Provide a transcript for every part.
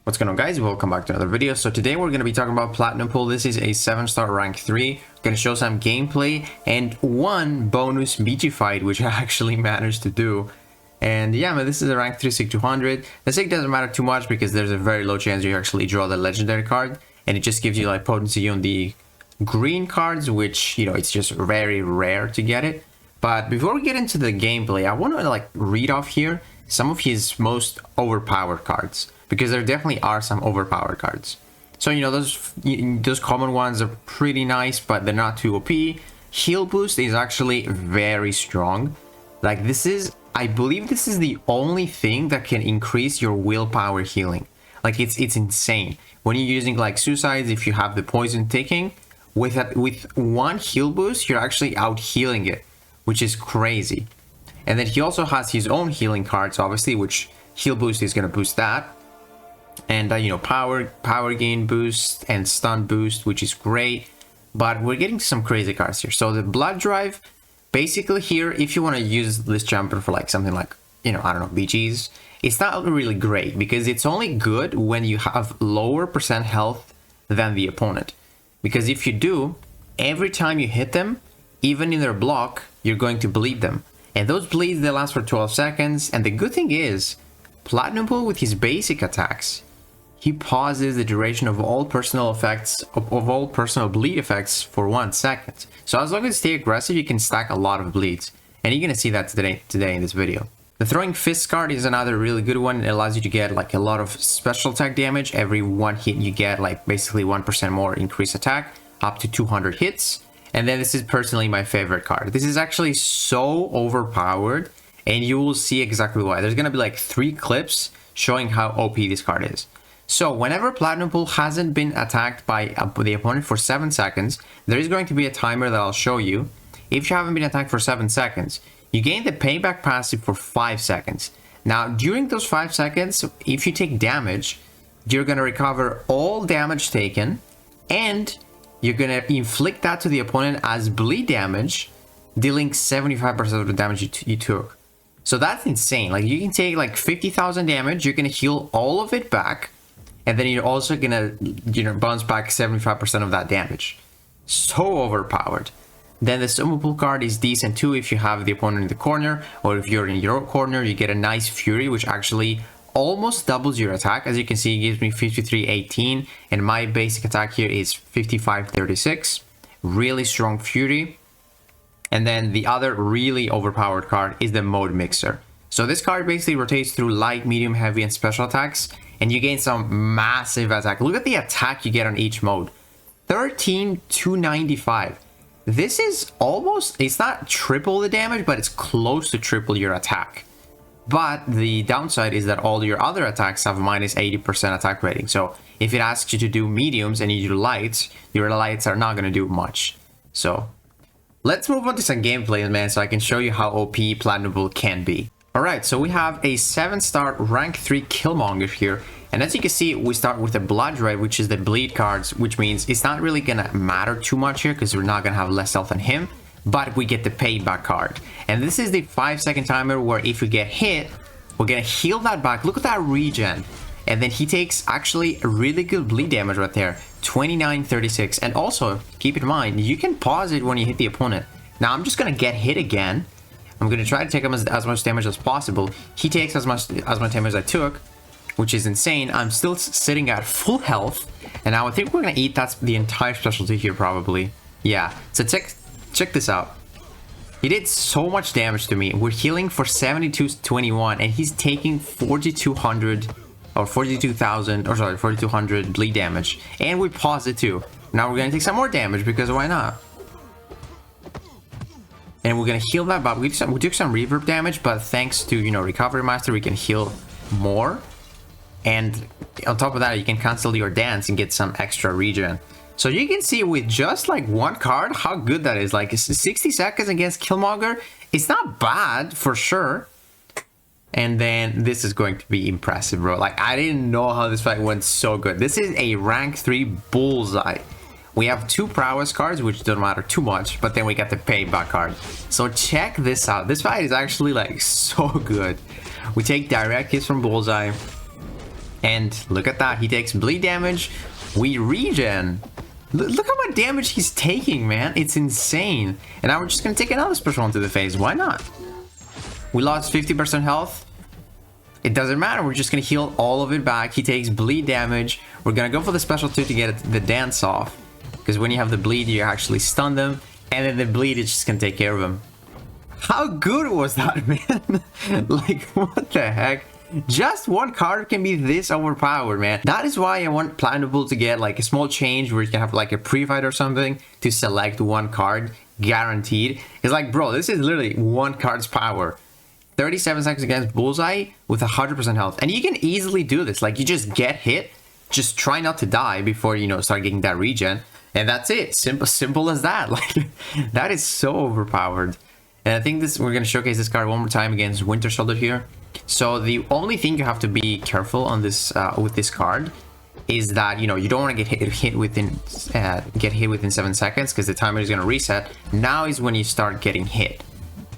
What's going on, guys? Welcome back to another video. So today we're going to be talking about Platinumpool. This is a 7-star rank 3. Going to show some gameplay and one bonus BG fight, which I actually managed to do. And yeah, man, this is a rank 3 SIG 200. The SIG doesn't matter too much because there's a very low chance you actually draw the legendary card, and it just gives you like potency on the green cards, which, you know, it's just very rare to get it. But before we get into the gameplay, I want to like read off here some of his most overpowered cards, because there definitely are some overpowered cards. So, you know, those common ones are pretty nice, but they're not too OP. Heal boost is actually very strong. Like, this is, I believe this is the only thing that can increase your willpower healing. Like, it's insane. When you're using like suicides, if you have the poison ticking, with one heal boost, you're actually out healing it, which is crazy. And then he also has his own healing cards, obviously, which heal boost is going to boost that. And you know, power gain boost and stun boost, which is great. But we're getting some crazy cards here. So the blood drive, basically here, if you want to use this jumper for like something like, you know, I don't know, BGs, it's not really great because it's only good when you have lower percent health than the opponent. Because if you do, every time you hit them, even in their block, you're going to bleed them. And those bleeds, they last for 12 seconds. And the good thing is, Platinumpool with his basic attacks, he pauses the duration of all personal effects, of all personal bleed effects for 1 second. So as long as you stay aggressive, you can stack a lot of bleeds. And you're going to see that today in this video. The throwing fist card is another really good one. It allows you to get like a lot of special attack damage. Every one hit you get like basically 1% more increased attack, up to 200 hits. And then this is personally my favorite card. This is actually so overpowered, and you will see exactly why. There's going to be like 3 clips showing how OP this card is. So whenever Platinumpool hasn't been attacked by the opponent for 7 seconds, there is going to be a timer that I'll show you. If you haven't been attacked for 7 seconds, you gain the payback passive for 5 seconds. Now, during those 5 seconds, if you take damage, you're going to recover all damage taken, and you're going to inflict that to the opponent as bleed damage, dealing 75% of the damage you took. So that's insane. Like, you can take like 50,000 damage, you're going to heal all of it back, and then you're also going to, you know, bounce back 75% of that damage. So overpowered. Then the Platinumpool card is decent too if you have the opponent in the corner, or if you're in your corner, you get a nice Fury, which actually almost doubles your attack. As you can see, it gives me 5318, and my basic attack here is 5536. Really strong Fury. And then the other really overpowered card is the Mode Mixer. So this card basically rotates through light, medium, heavy, and special attacks, and you gain some massive attack. Look at the attack you get on each mode. 13,295. This is almost, it's not triple the damage, but it's close to triple your attack. But the downside is that all your other attacks have minus 80% attack rating. So if it asks you to do mediums and you do lights, your lights are not going to do much. So let's move on to some gameplay, man, so I can show you how OP Platinumpool can be. Alright, so we have a 7-star rank 3 Killmonger here. And as you can see, we start with a blood drive, which is the bleed cards, which means it's not really going to matter too much here because we're not going to have less health than him. But we get the payback card. And this is the 5-second timer where if we get hit, we're going to heal that back. Look at that regen. And then he takes actually a really good bleed damage right there. 2936. And also, keep in mind, you can pause it when you hit the opponent. Now, I'm just going to get hit again. I'm going to try to take him as much damage as possible. He takes as much damage as I took, which is insane. I'm still sitting at full health. And now I think we're going to eat that's the entire specialty here, probably. Yeah. So check this out. He did so much damage to me. We're healing for 7221, and he's taking 4200 or 42,000, or sorry, 4200 bleed damage. And we pause it too. Now we're going to take some more damage because why not? And we're going to heal that, but we took some reverb damage, but thanks to, you know, Recovery Master, we can heal more. And on top of that, you can cancel your dance and get some extra regen. So you can see with just like one card how good that is. Like 60 seconds against Killmonger, it's not bad for sure. And then this is going to be impressive, bro. Like, I didn't know how this fight went so good. This is a rank 3 Bullseye. We have 2 prowess cards, which don't matter too much, but then we got the payback card. So check this out. This fight is actually like so good. We take direct hits from Bullseye. And look at that, he takes bleed damage. We regen. Look how much damage he's taking, man. It's insane. And now we're just gonna take another special one to the face. Why not? We lost 50% health. It doesn't matter. We're just gonna heal all of it back. He takes bleed damage. We're gonna go for the special 2 to get the dance off. Because when you have the bleed, you actually stun them. And then the bleed is just gonna take care of them. How good was that, man? Like, what the heck? Just one card can be this overpowered, man. That is why I want Platinumpool to get like a small change where you can have like a pre-fight or something to select one card, guaranteed. It's like, bro, this is literally one card's power. 37 seconds against Bullseye with 100% health. And you can easily do this. Like, you just get hit, just try not to die before, you know, start getting that regen. And that's it. Simple as that. Like, that is so overpowered. And I think we're going to showcase this card one more time against Winter Soldier here. So the only thing you have to be careful on this with this card is that, you know, you don't want to get hit within 7 seconds, because the timer is going to reset. Now is when you start getting hit.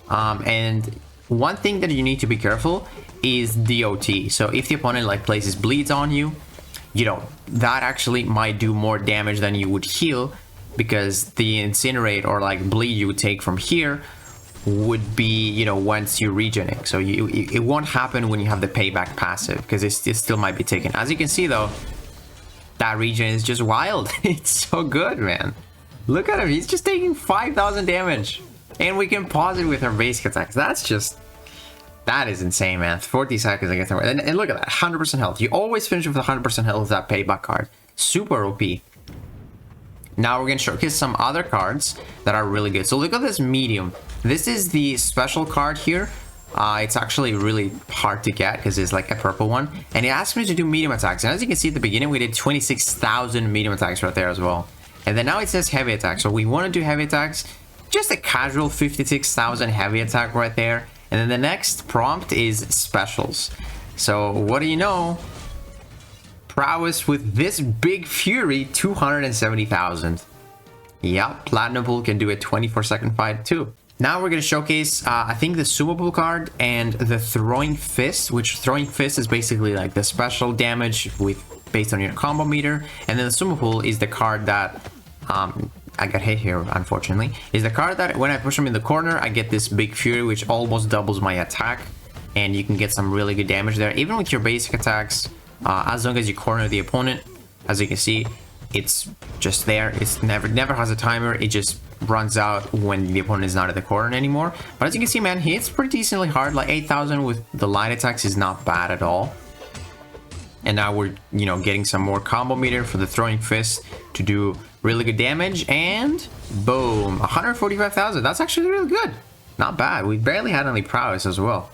And one thing that you need to be careful is DOT. So if the opponent like places bleeds on you, you know, that actually might do more damage than you would heal, because the incinerate or like bleed you would take from here would be, you know, once you're regening. So it won't happen when you have the payback passive, because it still might be taken. As you can see though, that regen is just wild. It's so good, man. Look at him, he's just taking 5,000 damage, and we can pause it with our basic attacks. That is insane, man. 40 seconds against him. And look at that, 100% health. You always finish with 100% health with that payback card. Super OP. Now we're going to showcase some other cards that are really good. So look at this medium. This is the special card here. It's actually really hard to get because it's like a purple one. And it asks me to do medium attacks. And as you can see at the beginning, we did 26,000 medium attacks right there as well. And then now it says heavy attacks. So we want to do heavy attacks. Just a casual 56,000 heavy attack right there. And then the next prompt is specials. So what do you know? Prowess with this big fury, 270,000. Yep, Platinumpool can do a 24-second fight too. Now we're going to showcase, I think, the Sumo Pool card and the Throwing Fist, which Throwing Fist is basically like the special damage based on your combo meter. And then the Sumo Pool is the card that, I got hit here, unfortunately, is the card that when I push him in the corner, I get this big fury, which almost doubles my attack. And you can get some really good damage there, even with your basic attacks. As long as you corner the opponent, as you can see, it's just there. It's never has a timer. It just runs out when the opponent is not at the corner anymore. But as you can see, man, he hits pretty decently hard. Like 8,000 with the light attacks is not bad at all. And now we're, you know, getting some more combo meter for the Throwing Fist to do really good damage. And boom, 145,000. That's actually really good. Not bad. We barely had any prowess as well.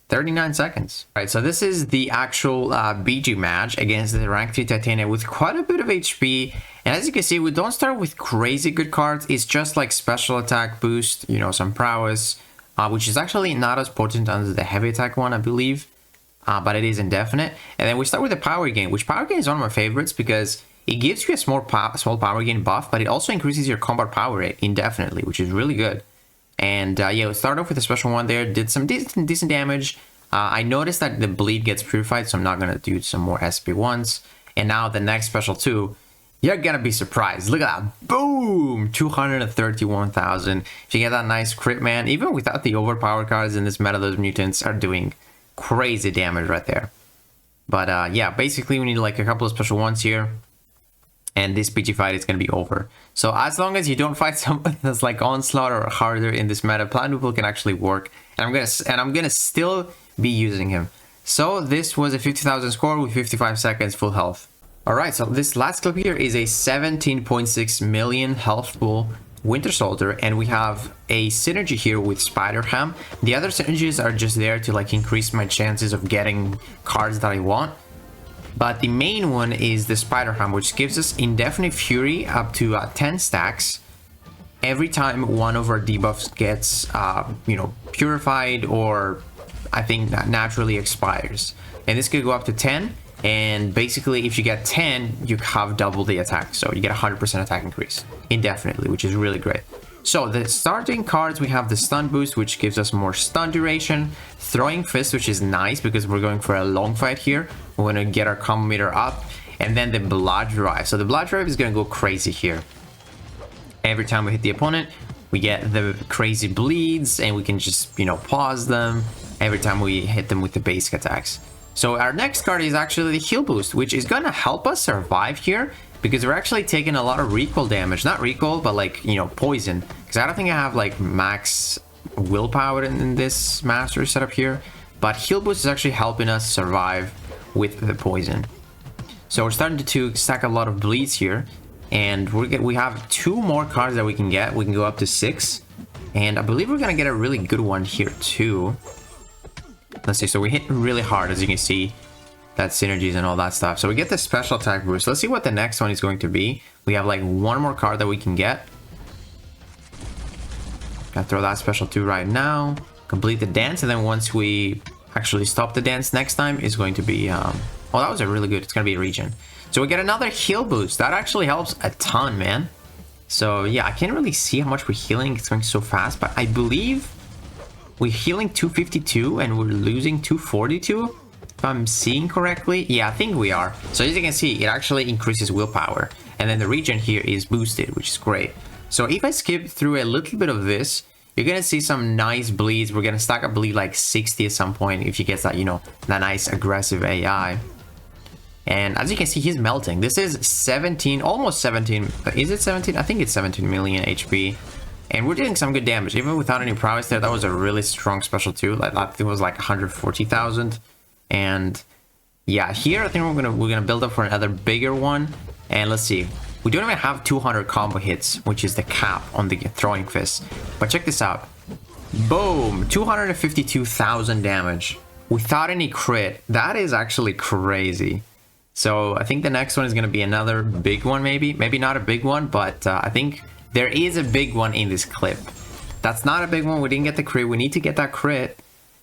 39 seconds. All right, so this is the actual BG match against the rank 3 Titania with quite a bit of HP. And as you can see, we don't start with crazy good cards. It's just like special attack boost, you know, some prowess, which is actually not as potent as the heavy attack one, I believe. But it is indefinite. And then we start with the power gain, which power gain is one of my favorites because it gives you a small power gain buff, but it also increases your combat power rate indefinitely, which is really good. And yeah, we start off with a special one there, did some decent damage. I noticed that the bleed gets purified, so I'm not going to do some more SP1s. And now the next special 2, you're going to be surprised. Look at that. Boom! 231,000. If you get that nice crit, man, even without the overpowered cards in this meta, those mutants are doing crazy damage right there. But yeah, basically we need like a couple of special ones here. And this PG fight is going to be over. So as long as you don't fight someone that's like Onslaught or harder in this meta, Platinumpool can actually work. And I'm gonna still be using him. So this was a 50,000 score with 55 seconds full health. Alright, so this last clip here is a 17.6 million health pool Winter Soldier, and we have a synergy here with Spider-Ham. The other synergies are just there to like increase my chances of getting cards that I want. But the main one is the Spider-Ham, which gives us indefinite fury up to 10 stacks every time one of our debuffs gets, you know, purified or I think that naturally expires. And this could go up to 10. And basically, if you get 10, you have double the attack. So you get 100% attack increase indefinitely, which is really great. So the starting cards, we have the stun boost, which gives us more stun duration, throwing fist, which is nice because we're going for a long fight here. We want to get our combo meter up, and then the blood drive. So the blood drive is going to go crazy here. Every time we hit the opponent, we get the crazy bleeds, and we can just, you know, pause them every time we hit them with the basic attacks. So our next card is actually the heal boost, which is going to help us survive here, because we're actually taking a lot of recoil damage. Not recoil, but like, you know, poison. Because I don't think I have like max willpower in this master setup here. But heal boost is actually helping us survive with the poison. So we're starting to stack a lot of bleeds here. And we have 2 more cards that we can get. We can go up to 6. And I believe we're going to get a really good one here too. Let's see. So we hit really hard, as you can see. That synergies and all that stuff. So we get the special attack boost. Let's see what the next one is going to be. We have like 1 more card that we can get. Gotta throw that special 2 right now. Complete the dance, and then once we actually stop the dance next time, is going to be oh, that was a really good. It's gonna be a regen. So we get another heal boost. That actually helps a ton, man. So yeah, I can't really see how much we're healing. It's going so fast, but I believe we're healing 252 and we're losing 242. If I'm seeing correctly, yeah, I think we are. So as you can see, it actually increases willpower, and then the regen here is boosted, which is great. So if I skip through a little bit of this, you're gonna see some nice bleeds. We're gonna stack up bleed like 60 at some point if he gets that, you know, that nice aggressive AI. And as you can see, he's melting. This is 17, almost 17. Is it 17? I think it's 17 million HP. And we're doing some good damage even without any prowess there. That was a really strong special too. Like it was like 140,000. And yeah, here I think we're gonna build up for another bigger one. And let's see, we don't even have 200 combo hits, which is the cap on the throwing fist. But check this out, boom, 252,000 damage without any crit. That is actually crazy. So I think the next one is gonna be another big one, maybe not a big one, but I think there is a big one in this clip. That's not a big one. We didn't get the crit. We need to get that crit.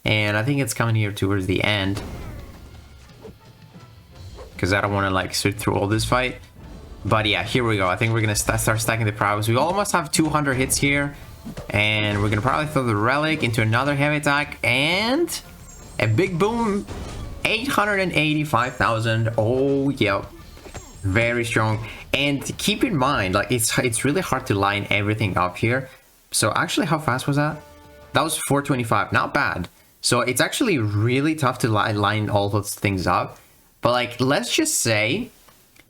And I think it's coming here towards the end, because I don't want to like sit through all this fight. But yeah, here we go. I think we're gonna start stacking the prowess. We almost have 200 hits here, and we're gonna probably throw the relic into another heavy attack and a big boom. 885,000. Oh yeah, very strong. And keep in mind, like it's really hard to line everything up here. So actually, how fast was that? That was 425. Not bad. So it's actually really tough to line all those things up. But like, let's just say,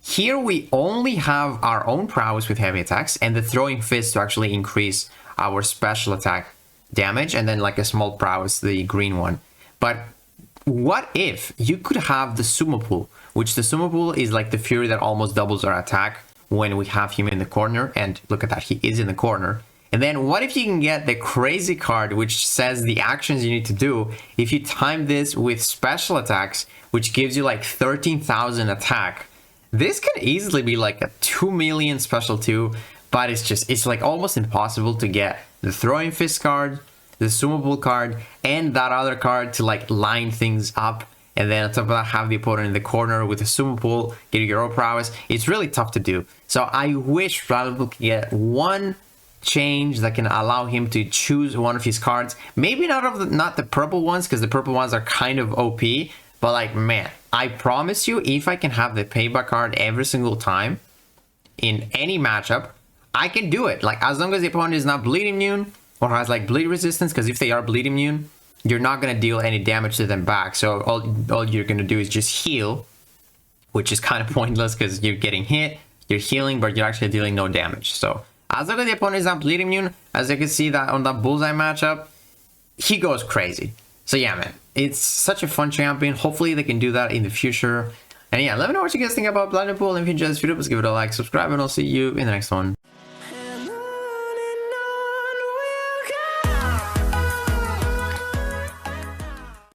here we only have our own prowess with heavy attacks and the throwing fist to actually increase our special attack damage, and then like a small prowess, the green one. But what if you could have the sumo pool, which the sumo pool is like the fury that almost doubles our attack when we have him in the corner. And look at that, he is in the corner. And then what if you can get the crazy card, which says the actions you need to do if you time this with special attacks, which gives you like 13,000 attack. This can easily be like a 2 million special too, but it's like almost impossible to get the throwing fist card, the sumo pool card, and that other card to like line things up. And then on top of that, have the opponent in the corner with a sumo pool, get your own prowess. It's really tough to do. So I wish Platinumpool could get one change that can allow him to choose one of his cards. Maybe not the purple ones, because the purple ones are kind of OP. But like, man, I promise you, if I can have the payback card every single time in any matchup, I can do it. Like, as long as the opponent is not bleed immune or has like bleed resistance, because if they are bleed immune, you're not going to deal any damage to them back. So all you're going to do is just heal, which is kind of pointless because you're getting hit, you're healing, but you're actually dealing no damage. So as long as the opponent is not bleed immune, as you can see that on that Bullseye matchup, he goes crazy. So yeah, man, it's such a fun champion. Hopefully they can do that in the future. And yeah, let me know what you guys think about Platinumpool. If you enjoyed this video, please give it a like, subscribe, and I'll see you in the next one.